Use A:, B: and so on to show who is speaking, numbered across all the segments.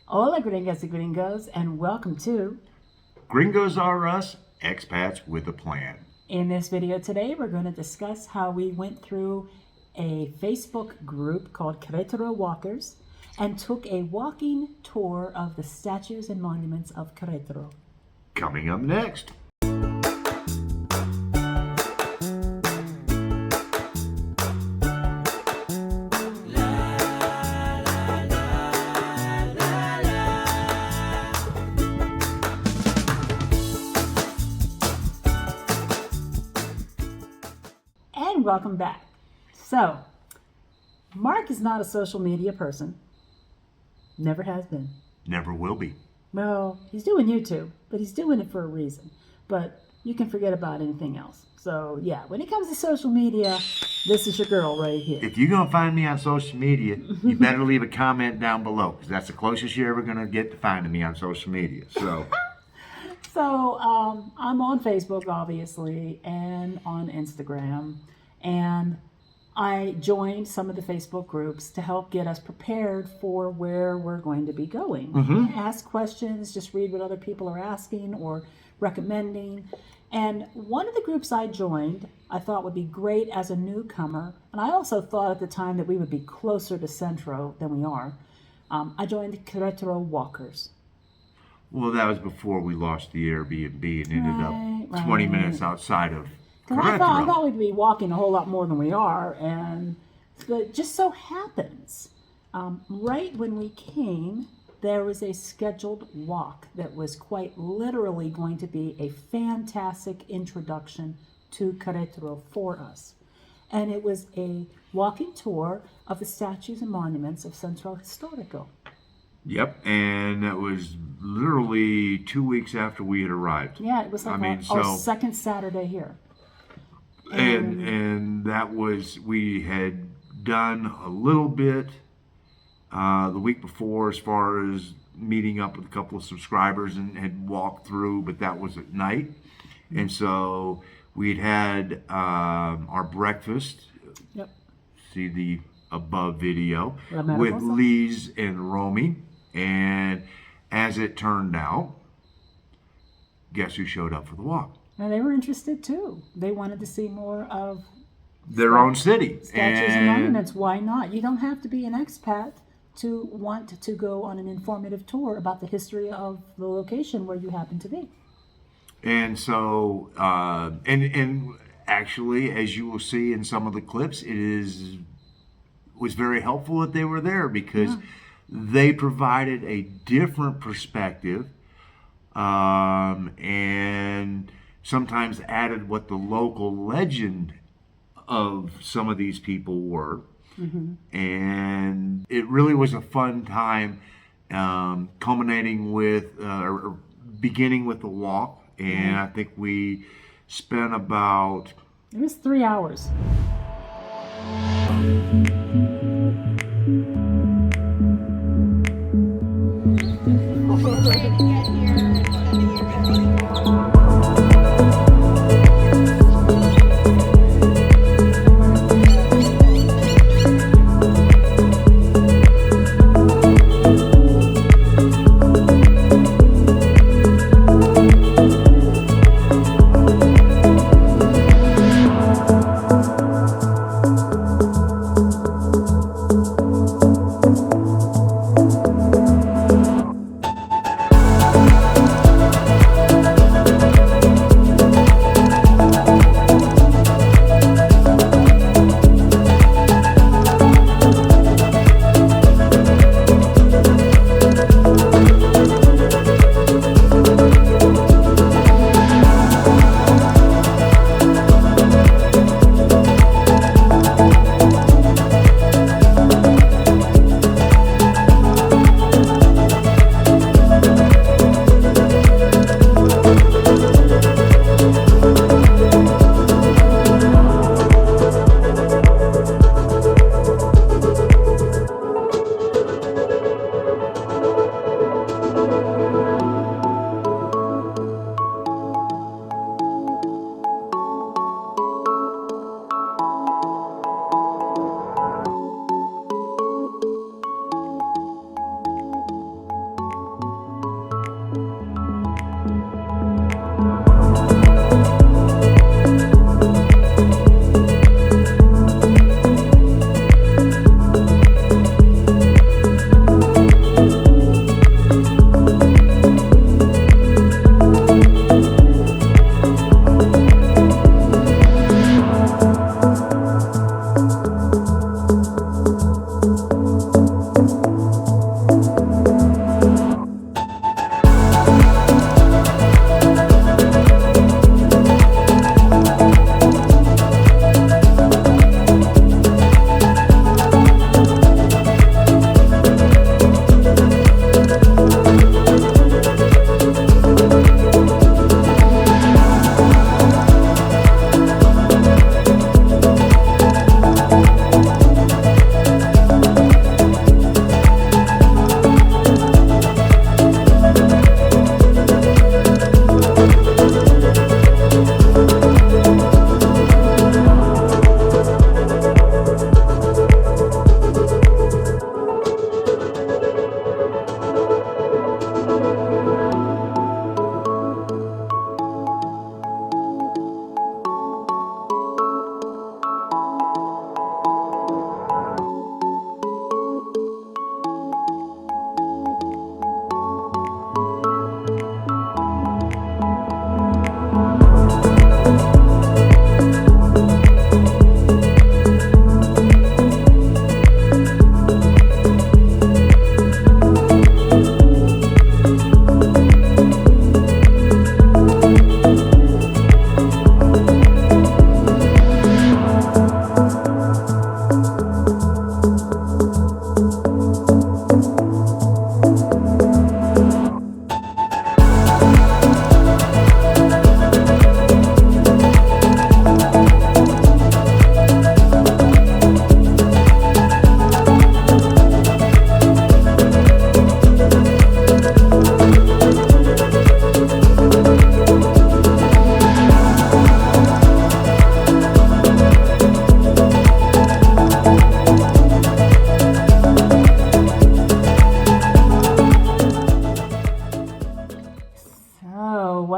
A: Hola, Gringas y Gringos, and welcome to
B: Gringos Are Us, Expats with a Plan.
A: In this video today, we're going to discuss how we went through a Facebook group called Queretaro Walkers and took a walking tour of the statues and monuments of Queretaro.
B: Coming up next.
A: And welcome back. So, Mark is not a social media person. Never has been.
B: Never will be.
A: Well, he's doing YouTube, but he's doing it for a reason. But you can forget about anything else. So, yeah, when it comes to social media, this is your girl right here.
B: If you're going to find me on social media, you better leave a comment down below, because that's the closest you're ever going to get to finding me on social media.
A: So, I'm on Facebook, obviously, and on Instagram. And I joined some of the Facebook groups to help get us prepared for where we're going to be going. Ask questions, just read what other people are asking or recommending. And one of the groups I joined, I thought would be great as a newcomer. And I also thought at the time that we would be closer to Centro than we are. I joined the Queretaro Walkers.
B: Well, that was before we lost the Airbnb and ended up 20 minutes outside of
A: I
B: Queretaro.
A: thought we'd be walking a whole lot more than we are, and it just so happens, right when we came, there was a scheduled walk that was quite literally going to be a fantastic introduction to Queretaro for us. And it was a walking tour of the statues and monuments of Centro Histórico.
B: Yep, and that was literally 2 weeks after we had arrived.
A: Yeah, it was like our second Saturday here.
B: And that was, we had done a little bit the week before as far as meeting up with a couple of subscribers and had walked through, but that was at night. And so we'd had our breakfast.
A: Yep.
B: See the above video
A: with
B: Lise and Romy. And as it turned out, guess who showed up for the walk?
A: And they were interested too. They wanted to see more of
B: their own city.
A: Statues and monuments. Why not? You don't have to be an expat to want to go on an informative tour about the history of the location where you happen to be.
B: And so, and actually, as you will see in some of the clips, was very helpful that they were there because they provided a different perspective and sometimes added what the local legend of some of these people were. And it really was a fun time, culminating with, or beginning with the walk. And I think we spent about...
A: It was 3 hours.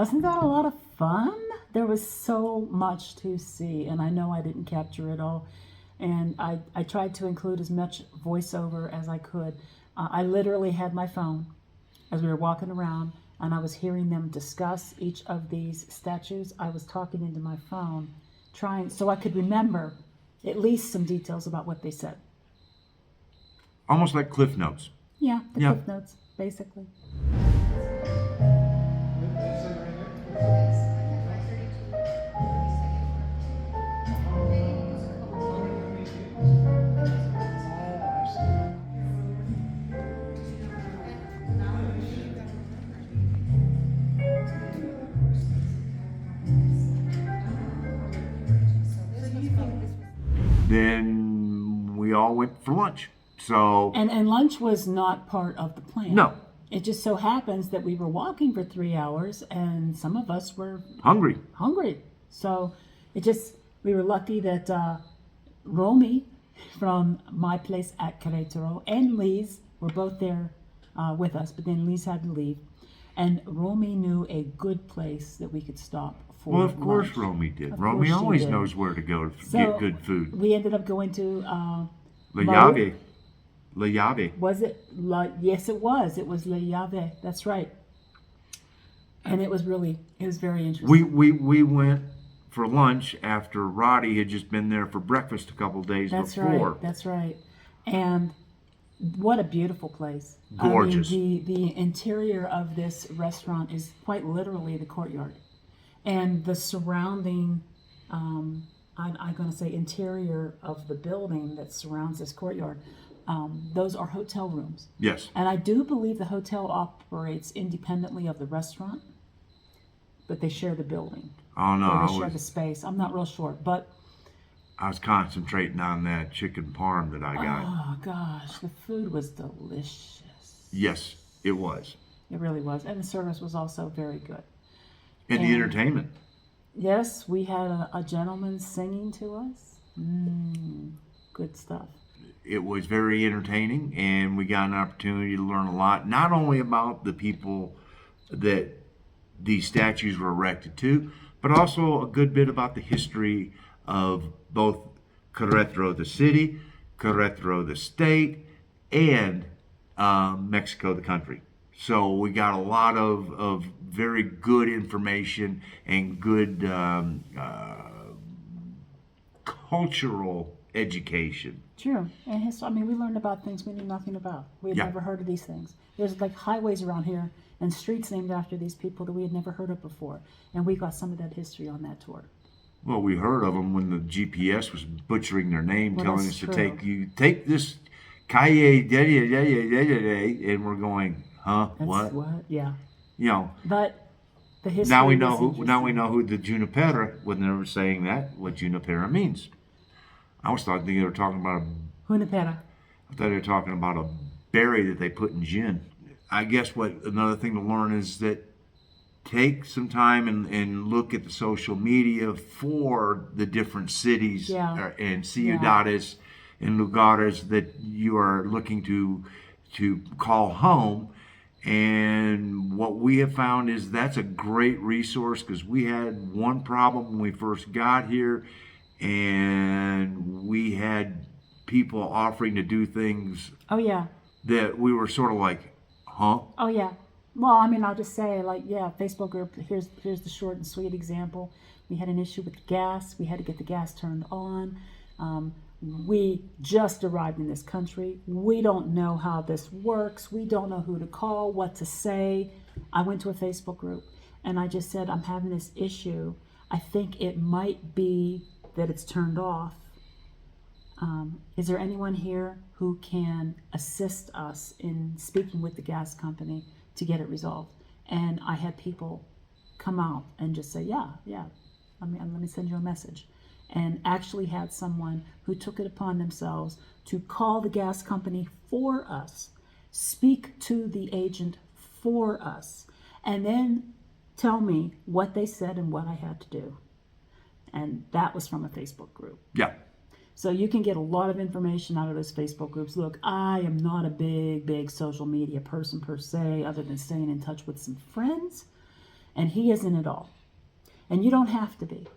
A: wasn't that a lot of fun? There was so much to see, and I know I didn't capture it all. And I tried to include as much voiceover as I could. I literally had my phone as we were walking around, and I was hearing them discuss each of these statues. I was talking into my phone, trying so I could remember at least some details about what they said.
B: Almost like Cliff Notes.
A: Yeah, the
B: Yeah.
A: Cliff Notes, basically.
B: Then we all went for lunch. So
A: And lunch was not part of the plan.
B: no,
A: It just so happens that we were walking for 3 hours, and some of us were
B: hungry.
A: So we were lucky that Romy from my place at Queretaro and Lise were both there with us, but then Lise had to leave. And Romy knew a good place that we could stop for
B: Well, of course
A: lunch.
B: Romy did.
A: Of
B: Romy
A: course she
B: always
A: did.
B: knows where to go to
A: So
B: get good food.
A: we ended up going to
B: La
A: Mo-
B: Llave. La Llave.
A: Was it? Yes, it was. It was Llave. That's right. And it was very interesting.
B: We went for lunch after Roddy had just been there for breakfast a couple days
A: That's
B: before.
A: right. That's right. And what a beautiful place.
B: Gorgeous.
A: I mean, the interior of this restaurant is quite literally the courtyard. And the surrounding, I'm going to say interior of the building that surrounds this courtyard, those are hotel rooms.
B: Yes.
A: And I do believe the hotel operates independently of the restaurant, but they share the building.
B: Oh no,
A: Or they share the space. I'm not real sure, but
B: I was concentrating on that chicken parm that I got.
A: oh gosh, the food was delicious.
B: Yes, it was.
A: It really was. And the service was also very good.
B: And the entertainment.
A: Yes, we had a gentleman singing to us. Good stuff.
B: It was very entertaining, and we got an opportunity to learn a lot, not only about the people that these statues were erected to, but also a good bit about the history of both Querétaro the city, Querétaro the state, and Mexico the country. So we got a lot of very good information and good cultural education.
A: True. And we learned about things we knew nothing about. We had
B: Yeah.
A: never heard of these things. There's like highways around here and streets named after these people that we had never heard of before. And we got some of that history on that tour.
B: Well, we heard of them when the GPS was butchering their name,
A: Well,
B: telling
A: that's
B: us to
A: true.
B: take this calle, and we're going, huh?
A: That's
B: What?
A: Yeah.
B: You know.
A: But the history
B: Now we
A: was
B: know who. Now we
A: interesting.
B: know who the Junipera. When they were saying that, what Junipera means. I was thinking they were talking about.
A: Junipera.
B: I thought they were talking about a berry that they put in gin. I guess what another thing to learn is that take some time and look at the social media for the different cities and ciudades and lugares that you are looking to call home. And what we have found is that's a great resource, because we had one problem when we first got here, and we had people offering to do things
A: Oh, yeah.
B: that we were sort of like, huh?
A: Oh, yeah. Well, I'll just say, Facebook group, here's the short and sweet example. We had an issue with the gas. We had to get the gas turned on. We just arrived in this country. We don't know how this works. We don't know who to call, what to say. I went to a Facebook group, and I just said, I'm having this issue. I think it might be that it's turned off. Is there anyone here who can assist us in speaking with the gas company to get it resolved? And I had people come out and just say, yeah, let me send you a message. And actually had someone who took it upon themselves to call the gas company for us, speak to the agent for us, and then tell me what they said and what I had to do. And that was from a Facebook group.
B: Yeah.
A: So you can get a lot of information out of those Facebook groups. Look, I am not a big social media person per se, other than staying in touch with some friends And he is in it all. And you don't have to be.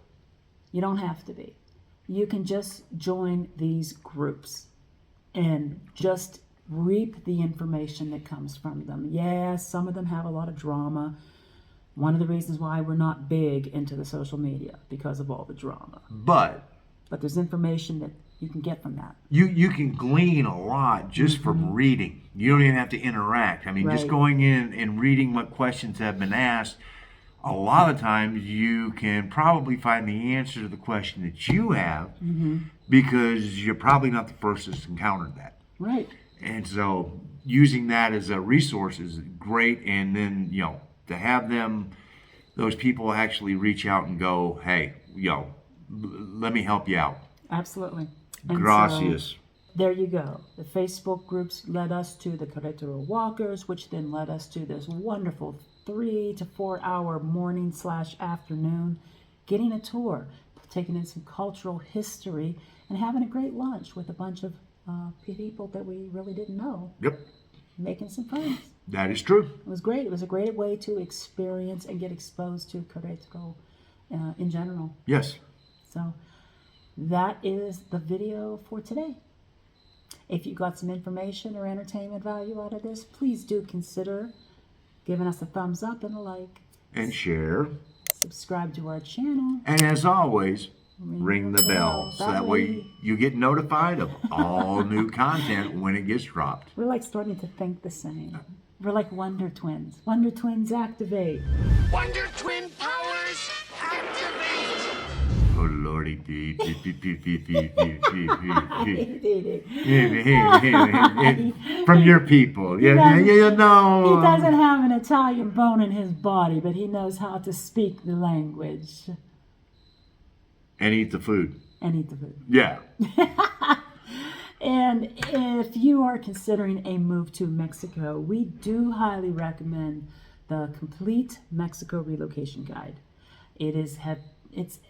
A: You don't have to be. You can just join these groups and just reap the information that comes from them. Yes, some of them have a lot of drama. One of the reasons why we're not big into the social media, because of all the drama.
B: But
A: there's information that you can get from that.
B: You can glean a lot just from reading. You don't even have to interact. I mean, just going in and reading what questions have been asked, a lot of times you can probably find the answer to the question that you have because you're probably not the first that's encountered that.
A: Right.
B: And so using that as a resource is great. And then, to have those people actually reach out and go, hey, let me help you out.
A: Absolutely. And
B: Gracias.
A: So, there you go. The Facebook groups led us to the Queretaro Walkers, which then led us to this wonderful 3 to 4 hour morning/afternoon, getting a tour, taking in some cultural history, and having a great lunch with a bunch of people that we really didn't know.
B: Yep.
A: Making some friends.
B: That is true.
A: It was great. It was a great way to experience and get exposed to Queretaro in general.
B: Yes.
A: So that is the video for today. If you got some information or entertainment value out of this, please do consider giving us a thumbs up and a like.
B: And share.
A: Subscribe to our channel.
B: And as always, ring the bell. So that way you get notified of all new content when it gets dropped.
A: We're like starting to think the same. We're like Wonder Twins. Wonder Twins activate.
C: Wonder Twin powers activate!
B: Oh lordy, from your people.
A: He
B: No.
A: doesn't have an Italian bone in his body, but he knows how to speak the language.
B: And eat the food. Yeah.
A: And if you are considering a move to Mexico, we do highly recommend the Complete Mexico Relocation Guide. It's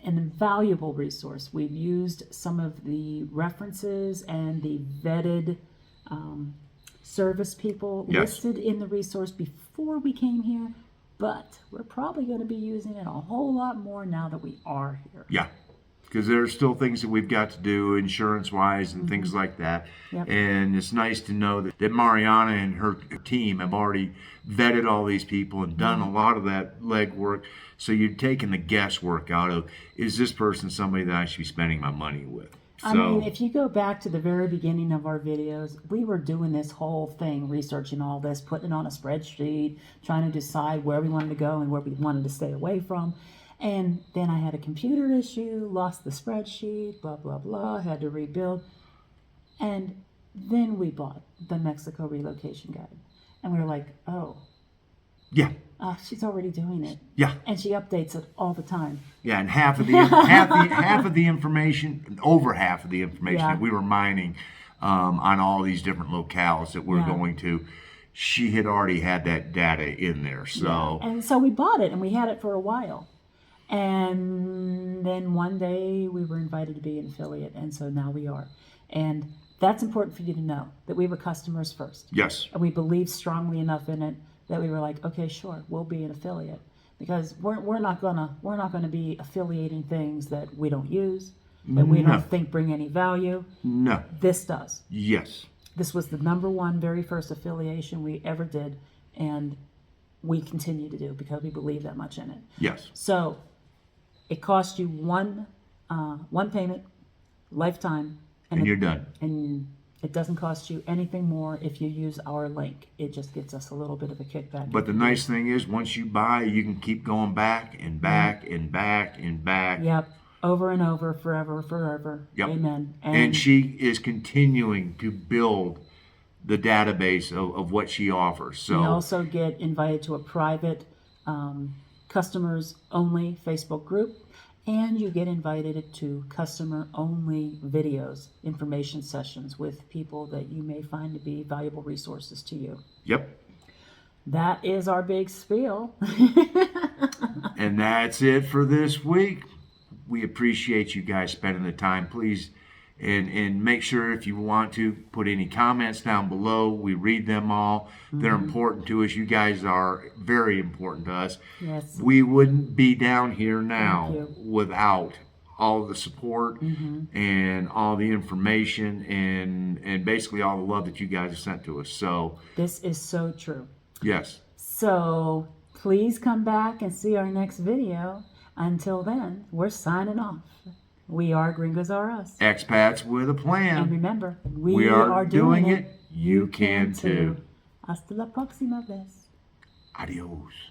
A: an invaluable resource. We've used some of the references and the vetted service people listed in the resource before we came here, but we're probably going to be using it a whole lot more now that we are here.
B: Yeah. Because there are still things that we've got to do insurance-wise and things like that.
A: Yep.
B: And it's nice to know that Mariana and her team have already vetted all these people and done a lot of that legwork. So you're taking the guesswork out of, is this person somebody that I should be spending my money with?
A: I mean, if you go back to the very beginning of our videos, we were doing this whole thing, researching all this, putting it on a spreadsheet, trying to decide where we wanted to go and where we wanted to stay away from. And then I had a computer issue, lost the spreadsheet, blah, blah, blah, had to rebuild. And then we bought the Mexico Relocation Guide. And we were like, oh.
B: Yeah.
A: She's already doing it.
B: Yeah.
A: And she updates it all the time.
B: Yeah, and half of the information, over half of the information that we were mining on all these different locales that we're going to, she had already had that data in there. So
A: And so we bought it, and we had it for a while. And then one day we were invited to be an affiliate, and so now we are. And that's important for you to know, that we were customers first.
B: Yes.
A: And we believed strongly enough in it that we were like, okay, sure, we'll be an affiliate, because we're not gonna be affiliating things that we don't use, that we don't think bring any value.
B: No.
A: This does.
B: Yes.
A: This was the #1 very first affiliation we ever did, and we continue to do because we believe that much in it.
B: Yes.
A: So it costs you one payment, lifetime,
B: And you're done.
A: And it doesn't cost you anything more if you use our link. It just gets us a little bit of a kickback.
B: But the nice thing is, once you buy, you can keep going back and back and back and back.
A: Yep. Over and over, forever.
B: Yep.
A: Amen.
B: And she is continuing to build the database of what she offers. So
A: we also get invited to a private customers only Facebook group, and you get invited to customer only videos, information sessions with people that you may find to be valuable resources to you.
B: Yep.
A: That is our big spiel.
B: And that's it for this week. We appreciate you guys spending the time. Please, And make sure if you want to put any comments down below. We read them all. They're important to us. You guys are very important to us.
A: Yes.
B: We wouldn't be down here
A: Thank
B: now
A: you.
B: without all the support and all the information and basically all the love that you guys have sent to us. So
A: This is so true.
B: yes.
A: So please come back and see our next video. Until then, we're signing off. We are Gringos Are Us.
B: Expats with a plan.
A: And remember,
B: We are doing it. You can too.
A: Hasta la próxima vez.
B: Adios.